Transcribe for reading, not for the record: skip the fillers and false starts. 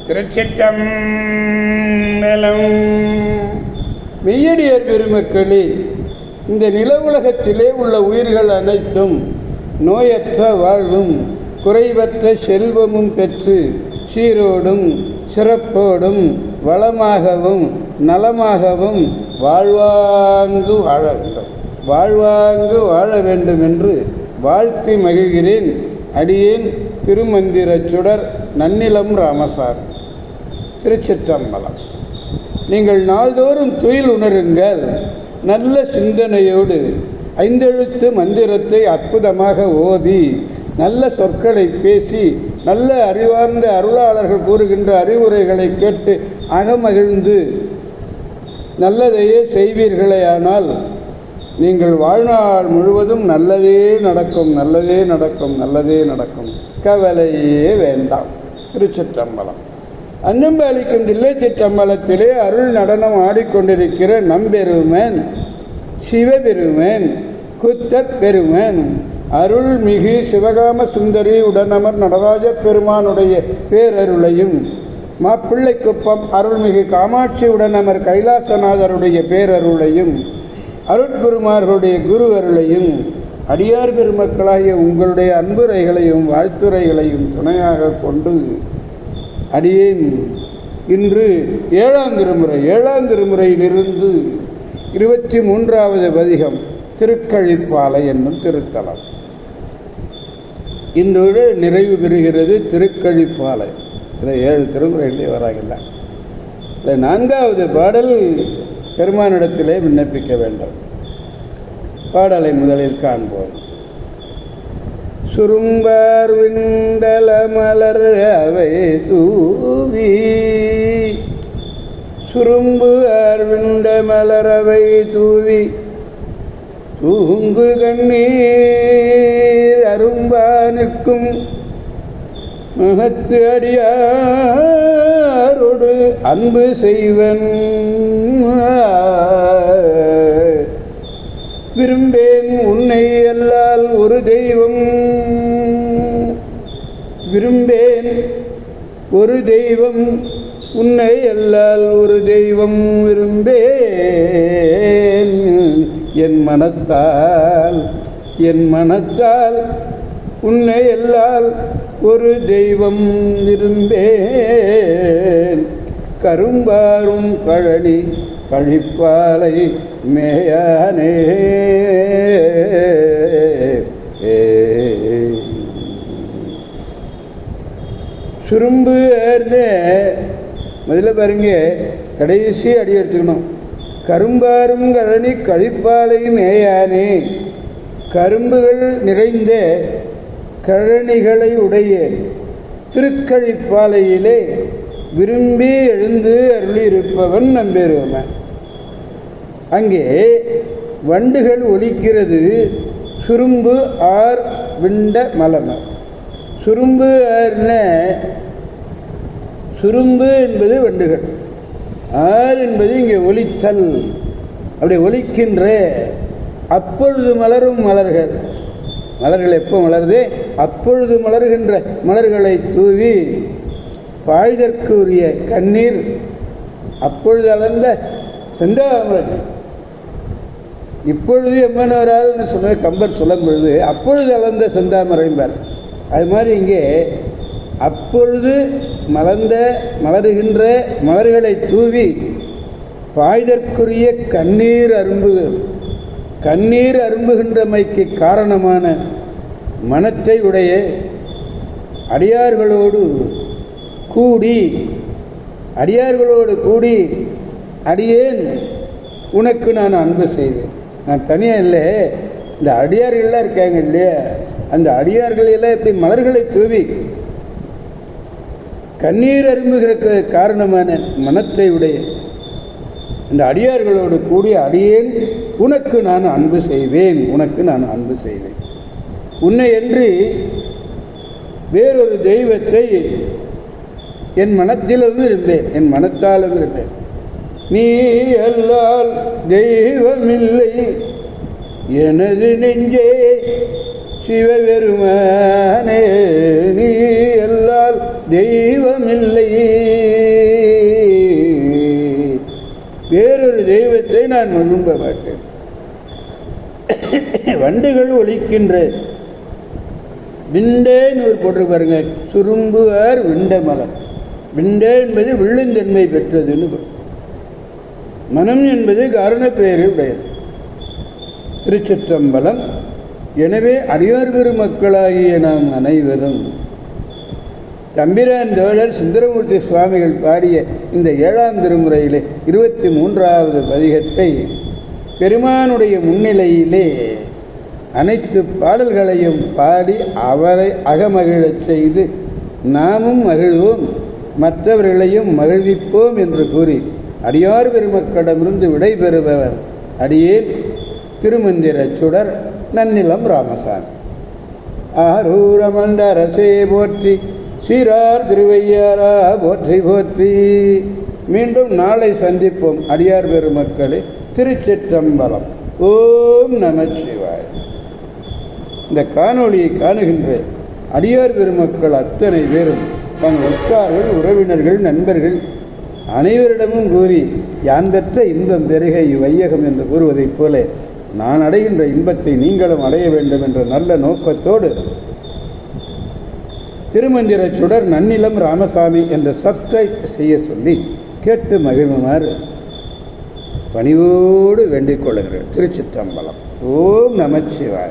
திருச்சிற்றம்பலம். மெய்யடியார் பெருமக்களே, இந்த நில உலகத்திலே உள்ள உயிர்கள் அனைத்தும் நோயற்ற வாழ்வும் குறைவற்ற செல்வமும் பெற்று சீரோடும் சிறப்போடும் வளமாகவும் நலமாகவும் வாழ்வாங்கு வாழ வேண்டும் என்று வாழ்த்தி மகிழ்கிறேன். அடியேன் திருமந்திர சுடர் நன்னிலம் ராமசாமி. திருச்சிற்றம்பலம். நீங்கள் நாள்தோறும் துயில் உணருங்கள். நல்ல சிந்தனையோடு ஐந்தெழுத்து மந்திரத்தை அற்புதமாக ஓதி நல்ல சொற்களை பேசி நல்ல அறிவார்ந்த அருளாளர்கள் கூறுகின்ற அறிவுரைகளை கேட்டு அகமகிழ்ந்து நல்லதையே செய்வீர்களேயானால் நீங்கள் வாழ்நாள் முழுவதும் நல்லதே நடக்கும், நல்லதே நடக்கும், நல்லதே நடக்கும். கவலையே வேண்டாம். திருச்சிற்றம்பலம். அன்னம் அளிக்கும் தில்லை சிற்றம்பலத்திலே அருள் நடனம் ஆடிக்கொண்டிருக்கிற நம்பெருமன் சிவபெருமன் குத்தப் பெருமன் அருள்மிகு சிவகாம சுந்தரி உடனமர் நடராஜ பெருமானுடைய பேரருளையும் மாப்பிள்ளைக்குப்பம் அருள்மிகு காமாட்சி உடனமர் கைலாசநாதருடைய பேரருளையும் அருட்குருமார்களுடைய குரு அருளையும் அடியார் பெருமக்களாகிய உங்களுடைய அன்புரைகளையும் வாழ்த்துரைகளையும் துணையாக கொண்டு அடியேன் இன்று ஏழாம் திருமுறையிலிருந்து 23வது பதிகம் திருக்கழிப்பாலை என்னும் திருத்தலம் இன்றோடு நிறைவு பெறுகிறது. திருக்கழிப்பாலை இதை 7 திருமுறைகளே வராங்கல்ல. இதை 4வது பாடல் பெருமானிடத்திலே விண்ணப்பிக்க வேண்டும். பாடலை முதலில் காண்போம். சுரும்பார் விண்டல மலர் அவை தூவி சுரும்பு விண்ட மலரவை தூவி தூங்கு கண்ணீர் அரும்பா நிற்கும் மகத்து அடியாரோடு அன்பு செய்வன் விரும்பேன் உன்னை அல்லால் ஒரு தெய்வம் விரும்பேன் ஒரு தெய்வம் உன்னை அல்லால் ஒரு தெய்வம் விரும்பேன் என் மனத்தால் உன்னை அல்லால் ஒரு தெய்வம் விரும்பேன் கரும்பாரும் கழனி கழிப்பாலை மேயானே. சுரும்பு முதல்ல பாருங்க, கடைசி அடி எடுத்துக்கணும். கரும்பாரும் கழனி கழிப்பாலை மேயானே. கரும்புகள் நிறைந்த கழனிகளை உடைய திருக்கழிப்பாலையிலே விரும்பி எழுந்து அருளியிருப்பவன் நம்பெருமான். அங்கே வண்டுகள் ஒலிக்கிறது. சுரும்பு ஆர் விண்ட மலமர். சுரும்பு சுரும்பு என்பது வண்டுகள், ஆர் என்பது இங்கே ஒலித்தல். அப்படி ஒலிக்கின்ற அப்பொழுது மலரும் மலர்கள். மலர்கள் எப்போ மலருது? அப்பொழுது மலர்கின்ற மலர்களை தூவி பாய்தற்குரிய கண்ணீர் அப்பொழுது அளந்த செந்தாமரை. இப்பொழுது எம்மனவரால் சொன்ன கம்பர் சொல்லும் பொழுது அப்பொழுது அளந்த செந்தாமரைம்பார். அது மாதிரி இங்கே அப்பொழுது மலருகின்ற மலர்களை தூவி பாய்தற்குரிய கண்ணீர் அரும்புகின்றமைக்கு காரணமான மனத்தை உடைய அடியார்களோடு கூடி அடியேன் உனக்கு நான் அன்பு செய்வேன். நான் தனியாக இல்லை, இந்த அடியார்கள்லாம் இருக்காங்க இல்லையா, அந்த அடியார்களெல்லாம் இப்படி மலர்களை தூவி கண்ணீர் அரும்புகிறதுக்கு காரணமான மனத்தை உடைய அந்த அடியார்களோடு கூடி அடியேன் உனக்கு நான் அன்பு செய்வேன். உன்னை என்று வேறொரு தெய்வத்தை என் மனத்திலும் இருந்தேன், என் மனத்தாலும் இருந்தேன். நீ அல்லால் தெய்வமில்லை எனது நெஞ்சே சிவபெருமானே, நீ அல்லால் தெய்வமில்லை நான் விரும்ப மாட்டேன். வண்டுகள் ஒலிக்கின்ற விண்டேன்னு ஒரு போட்டு பாருங்க, சுரும்புவார் விண்ட மலம். விண்டே என்பது வில்லுந்தன்மை பெற்றதுன்னு. மனம் என்பது காரணப்பெயரு உடையது. திருச்சிற்றம்பலம். எனவே அடியார் பெருமக்களாகிய நாம் அனைவரும் தம்பிரான் தோழர் சுந்தரமூர்த்தி சுவாமிகள் பாடிய இந்த 7ஆம் திருமுறையிலே 23வது பதிகத்தை பெருமானுடைய முன்னிலையிலே அனைத்து பாடல்களையும் பாடி அவரை அகமகிழச் செய்து நாமும் மகிழ்வோம், மற்றவர்களையும் மகிழ்விப்போம் என்று கூறி அடியார் பெருமக்களிடமிருந்து விடைபெறுபவர் அடியேன் திருமந்திர சுடர் நன்னிலம் ராமசாமி. ஆரூரமண்ட அரசே போற்றி, சீரார் திருவையாரா போற்றி போற்றி. மீண்டும் நாளை சந்திப்போம் அடியார் பெருமக்களே. திருச்சிற்றம்பலம். ஓம் நமச்சிவாய. இந்த காணொளியை காணுகின்ற அடியார் பெருமக்கள் அத்தனை பேரும் தங்கள் உற்றார்கள், உறவினர்கள், நண்பர்கள் அனைவரிடமும் கூறி யான் பெற்ற இன்பம் பெருக இவ்வையகம் என்று கூறுவதைப் போல நான் அடைகின்ற இன்பத்தை நீங்களும் அடைய வேண்டும் என்ற நல்ல நோக்கத்தோடு திருமந்திர சுடர் நன்னிலம் ராமசாமி என்ற சப்ஸ்கிரைப் செய்ய சொல்லி கேட்டு மகிழுமாறு பணிவோடு வேண்டிக் கொள்கிறேன். திருச்சிற்றம்பலம். ஓம் நமச்சிவாய.